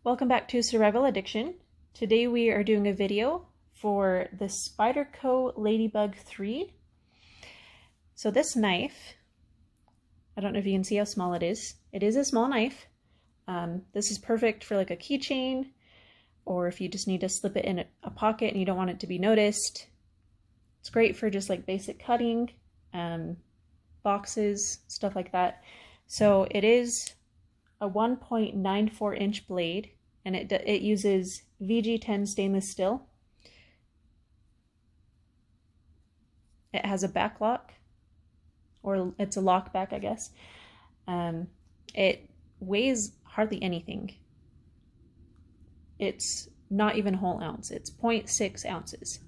Welcome back to Survival Addiction. Today we are doing a video for the Spyderco Ladybug 3. So this knife, I don't know if you can see how small it is. It is a small knife. This is perfect for like a keychain, or if you just need to slip it in a pocket and you don't want it to be noticed. It's great for just like basic cutting, boxes, stuff like that. So it is a 1.94 inch blade, and it uses VG10 stainless steel. It has a back lock, or it's a lock back, I guess. It weighs hardly anything. It's not even a whole ounce. It's 0.6 ounces.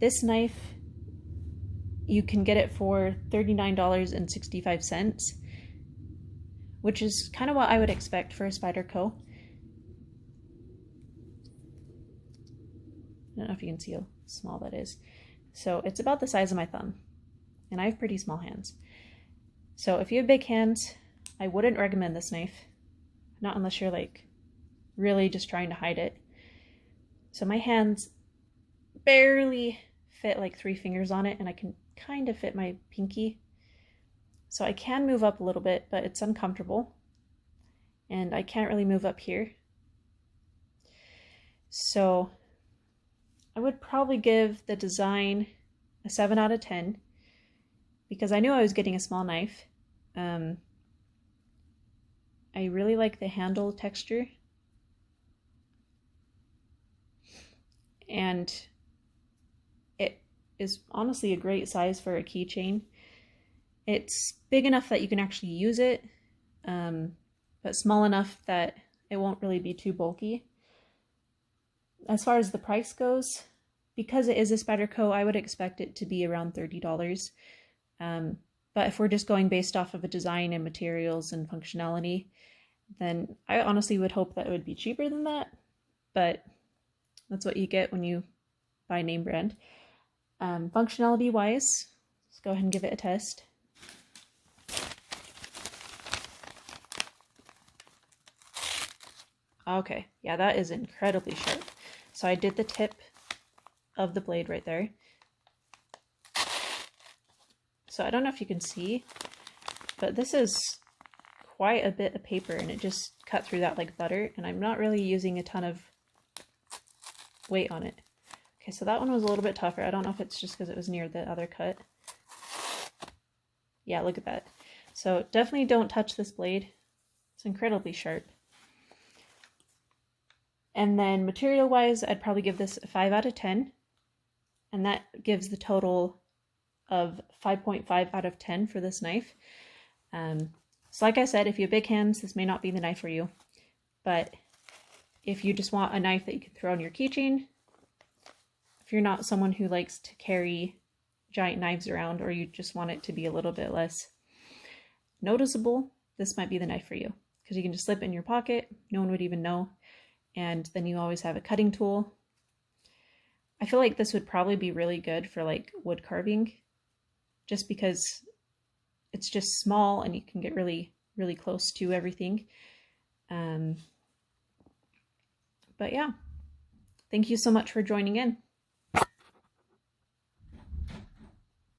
This knife, you can get it for $39.65. which is kind of what I would expect for a Spyderco. I don't know if you can see how small that is. So it's about the size of my thumb, and I have pretty small hands. So if you have big hands, I wouldn't recommend this knife, not unless you're like really just trying to hide it. So my hands barely fit like 3 fingers on it, and I can kind of fit my pinky. So I can move up a little bit, but it's uncomfortable. And I can't really move up here. So I would probably give the design a 7 out of 10, because I knew I was getting a small knife. I really like the handle texture. And it is honestly a great size for a keychain. It's big enough that you can actually use it, but small enough that it won't really be too bulky. As far as the price goes, because it is a Spyderco, I would expect it to be around $30. But if we're just going based off of a design and materials and functionality, then I honestly would hope that it would be cheaper than that. But that's what you get when you buy name brand. Functionality wise, let's go ahead and give it a test. Okay, yeah, that is incredibly sharp. So I did the tip of the blade right there. So I don't know if you can see, but this is quite a bit of paper, and it just cut through that like butter, and I'm not really using a ton of weight on it. Okay, so that one was a little bit tougher. I don't know if it's just because it was near the other cut. Yeah, look at that. So definitely don't touch this blade. It's incredibly sharp. And then material-wise, I'd probably give this a 5 out of 10. And that gives the total of 5.5 out of 10 for this knife. So like I said, if you have big hands, this may not be the knife for you. But if you just want a knife that you can throw on your keychain, if you're not someone who likes to carry giant knives around, or you just want it to be a little bit less noticeable, this might be the knife for you. Because you can just slip it in your pocket, no one would even know. And then you always have a cutting tool. I feel like this would probably be really good for like wood carving, just because it's just small and you can get really, really close to everything. But yeah, thank you so much for joining in.